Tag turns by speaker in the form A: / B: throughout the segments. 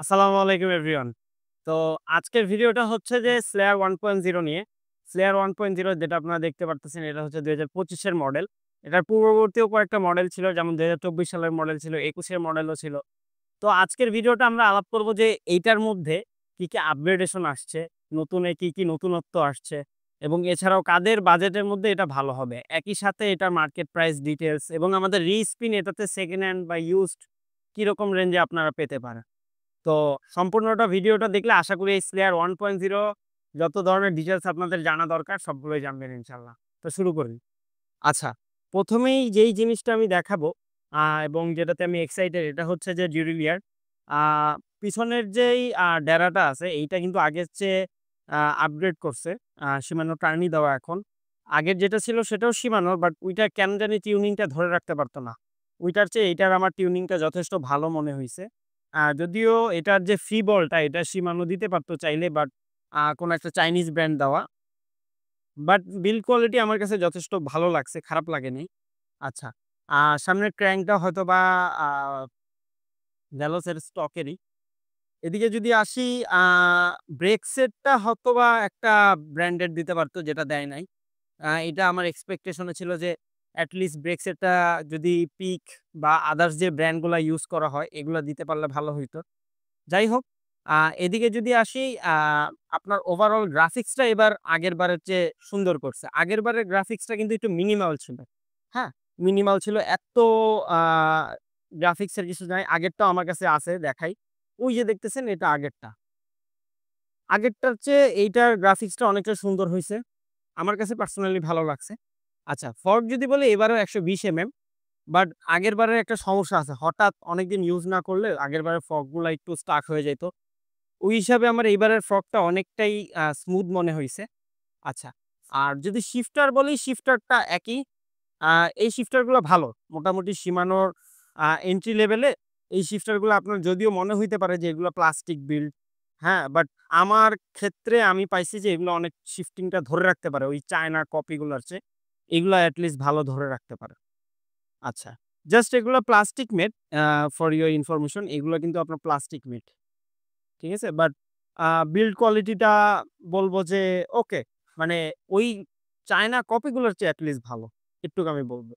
A: আসসালামু আলাইকুম এভরিওয়ান। তো আজকের ভিডিওটা হচ্ছে যে Slayer 1.0 নিয়ে। Slayer 1.0 যেটা আপনারা দেখতে পারতেছেন এটা হচ্ছে ২০২৫ এর মডেল। এটার পূর্ববর্তীও কয়েকটা মডেল ছিল যেমন ২০২৪ সালের মডেল ছিল, ২১ এর মডেলও ছিল। তো আজকের ভিডিওটা আমরা আলাপ করব যে এইটার মধ্যে কি আপগ্রেডেশন আসছে, নতুন কি নতুনত্ব আসছে এবং এছাড়াও কাদের বাজেটের মধ্যে এটা ভালো হবে। একই সাথে এটার মার্কেট প্রাইস ডিটেইলস এবং আমাদের রিস্পিন এটাতে সেকেন্ড হ্যান্ড বা ইউজড কিরকম রেঞ্জে আপনারা পেতে পারেন। তো সম্পূর্ণটা ভিডিওটা দেখলে আশা করি এই Slayer 1.0 যত ধরনের ডিটেইলস আপনাদের জানা দরকার সবগুলোই জানবেন ইনশাআল্লাহ। তো শুরু করি। আচ্ছা, ১ম এই যেই জিনিসটা আমি দেখাবো এবং যেটাতে আমি এক্সাইটেড এটা হচ্ছে যে ডিউরেলিয়ার। আ পিছনের যেই ডেরাটা আছে এইটা কিন্তু আগের চেয়ে আপগ্রেড করছে। Shimano টার্নি দেওয়া এখন। আগের যেটা ছিল সেটাও Shimano বাট ওইটা কেন জানি টিউনিংটা ধরে রাখতে পারত না। ওইটার চেয়ে এইটার আমার টিউনিংটা যথেষ্ট ভালো মনে হইছে। যদিও এটার যে ফ্রি বলটা এটা Shimano দিতে পারত চাইলে বাট কোন একটা চাইনিজ ব্র্যান্ড দেওয়া। বাট বিল্ড কোয়ালিটি আমার কাছে যথেষ্ট ভালো লাগছে, খারাপ লাগেনি। আচ্ছা, সামনের ক্র্যাঙ্কটা হয়তোবা আ ভেলোসের স্টকেরই। এদিকে যদি আসি আ ব্রেক সেটটা হয়তোবা একটা ব্র্যান্ডের দিতে পারত যেটা দেয় নাই। এটা আমার এক্সপেকটেশন এ ছিল যে এট লিস্ট ব্রেক সেটটা যদি পিক বা আদার্স যে ব্র্যান্ডগুলা ইউজ করা হয় এগুলা দিতে পারলে ভালো হইতো। যাই হোক, আ এদিকে যদি আসি আ আপনার ওভারঅল গ্রাফিক্সটা এবার আগের বারের চেয়ে সুন্দর করছে। আগের বারের গ্রাফিক্সটা কিন্তু একটু মিনিমাল ছিল। হ্যাঁ? মিনিমাল ছিল। এত আ গ্রাফিক্স এর কিছু নাই। আগেরটাও আমার কাছে আছে দেখাই। ওই যে দেখতেছেন এটা আগেরটা। আগেরটার চেয়ে এইটার গ্রাফিক্সটা অনেকটা সুন্দর হইছে। আমার কাছে পার্সোনালি ভালো লাগছে। আচ্ছা, ফর্ক যদি বলি এবারেও ১২০ বাট আগেরবারের একটা সমস্যা আছে। হঠাৎ অনেকদিন ইউজ না করলে আগেরবারের ফর্ক গুলা একটু স্টাক হয়ে যাইত। ওই হিসাবে আমার এইবারের ফ্রকটা অনেকটাই স্মুথ মনে হইছে। আচ্ছা। আর যদি শিফটার বলি শিফটারটা একই। আ এই শিফটার গুলা ভালো। মোটামুটি Shimanoর এন্ট্রি লেভেলে এই শিফটার গুলা আপনার যদিও মনে হইতে পারে যে এগুলা প্লাস্টিক বিল্ড, হ্যাঁ? বাট আমার ক্ষেত্রে আমি পাইছি যে এগুলো অনেক শিফটিংটা ধরে রাখতে পারে। ওই চায়না কপি গুলার চেয়ে এগুলা এট লিস্ট ভালো ধরে রাখতে পারে। আচ্ছা। জাস্ট এগুলা plastic made for your information এগুলা কিন্তু আপনার প্লাস্টিক মেড। ঠিক আছে? বাট বিল্ড কোয়ালিটিটা বলব যে ওকে। মানে ওই চায়না কপিগুলোর চেয়ে এটলিস্ট ভালো। এটুকু আমি বলব।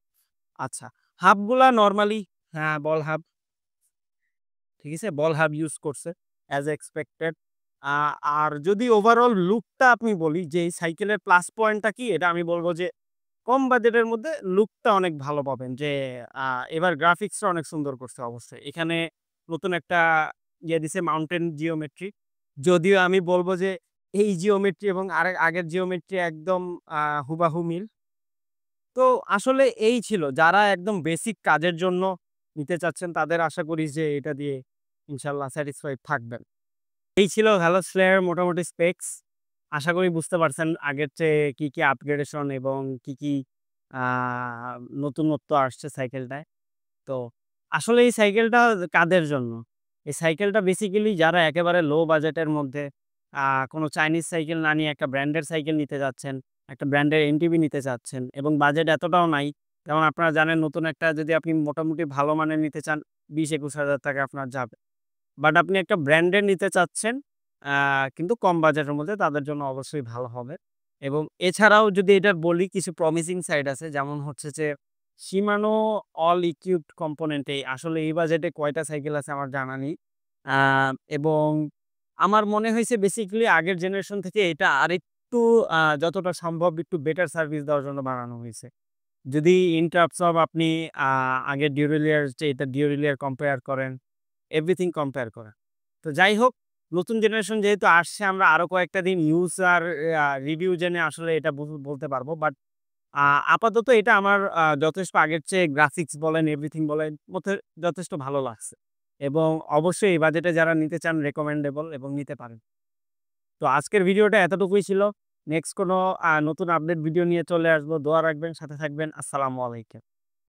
A: আচ্ছা, হাবগুলা নরমালি হ্যাঁ, বল হাব। ঠিক আছে? বল হাব ইউজ করছে অ্যাজ এক্সপেক্টেড। আ আর যদি ওভারঅল লুকটা আপনি বলি যে এই সাইকেলের প্লাস পয়েন্টটা কি? এটা আমি বলব যে কম বাজেটের মধ্যে লুকটা অনেক ভালো পাবেন। যে আ এবার গ্রাফিক্সটা অনেক সুন্দর করছে অবশ্যই। এখানে নতুন একটা দিছে মাউন্টেন জিওমেট্রি। যদিও আমি বলব যে এই জিওমেট্রি এবং আগের জিওমেট্রি একদম আ হুবাহু মিল। তো আসলে এই ছিল যারা একদম বেসিক কাজের জন্য নিতে চাচ্ছেন তাদের আশা করি যে এটা দিয়ে ইনশাআল্লাহ স্যাটিসফাইড থাকবেন। এই ছিল হ্যালো স্লেয়ার মোটামুটি স্পেকস। আশা করি বুঝতে পারছেন আগের চেয়ে কি আপগ্রেডেশন এবং কি আ নতুনত্ব আসছে সাইকেলটায়। তো আসলে এই সাইকেলটা কাদের জন্য? এই সাইকেলটা বেসিক্যালি যারা একেবারে লো বাজেটের মধ্যে আ কোনো চাইনিজ সাইকেল না নিয়ে একটা ব্র্যান্ডের সাইকেল নিতে যাচ্ছেন, একটা ব্র্যান্ডের এনটিভি নিতে চাচ্ছেন এবং বাজেট এতটাও নাই। যেমন আপনারা জানেন নতুন একটা যদি আপনি মোটামুটি ভালো মানের নিতে চান ২০-২১ হাজার টাকা আপনার যাবে। বাট আপনি একটা ব্র্যান্ডের নিতে চাচ্ছেন আ কিন্তু কম বাজেটের মধ্যে তাদের জন্য অবশ্যই ভালো হবে। এবং এছাড়াও যদি এটা বলি কিছু প্রমিসিং সাইড আছে যেমন হচ্ছে যে Shimano অল ইকুইপড কম্পোনেন্ট আসলে এই বাজেটে কয়টা সাইকেল আছে আমার জানা নেই। আ এবং আমার মনে হইছে বেসিক্যালি আগের জেনারেশন থেকে এটা আরেকটু যতটা সম্ভব একটু বেটার সার্ভিস দেওয়ার জন্য বানানো হইছে। যদি ইন টার্মস অফ আপনি আ আগের ডিউরেলিয়ার চেয়ে এটা ডিউরেলিয়ার কম্পেয়ার করেন, এভরিথিং কম্পেয়ার করেন। তো যাই হোক, নতুন জেনারেশন যেহেতু আসছে আমরা আরো কয়েকটা দিন ইউজ আর রিভিউ জেনে আসলে এটা বলতে পারবো। বাট আ আপাতত এটা আমার যথেষ্ট আগের চেয়ে গ্রাফিক্স বলেন, এভরিথিং বলেন যথেষ্ট ভালো লাগছে। এবং অবশ্যই এই বাজেটে যারা নিতে চান রিকমেন্ডেবল এবং নিতে পারেন। তো আজকের ভিডিওটা এতটুকুই ছিল। নেক্সট কোনো নতুন আপডেট ভিডিও নিয়ে চলে আসবো। দোয়া রাখবেন, সাথে থাকবেন। আসসালামু আলাইকুম।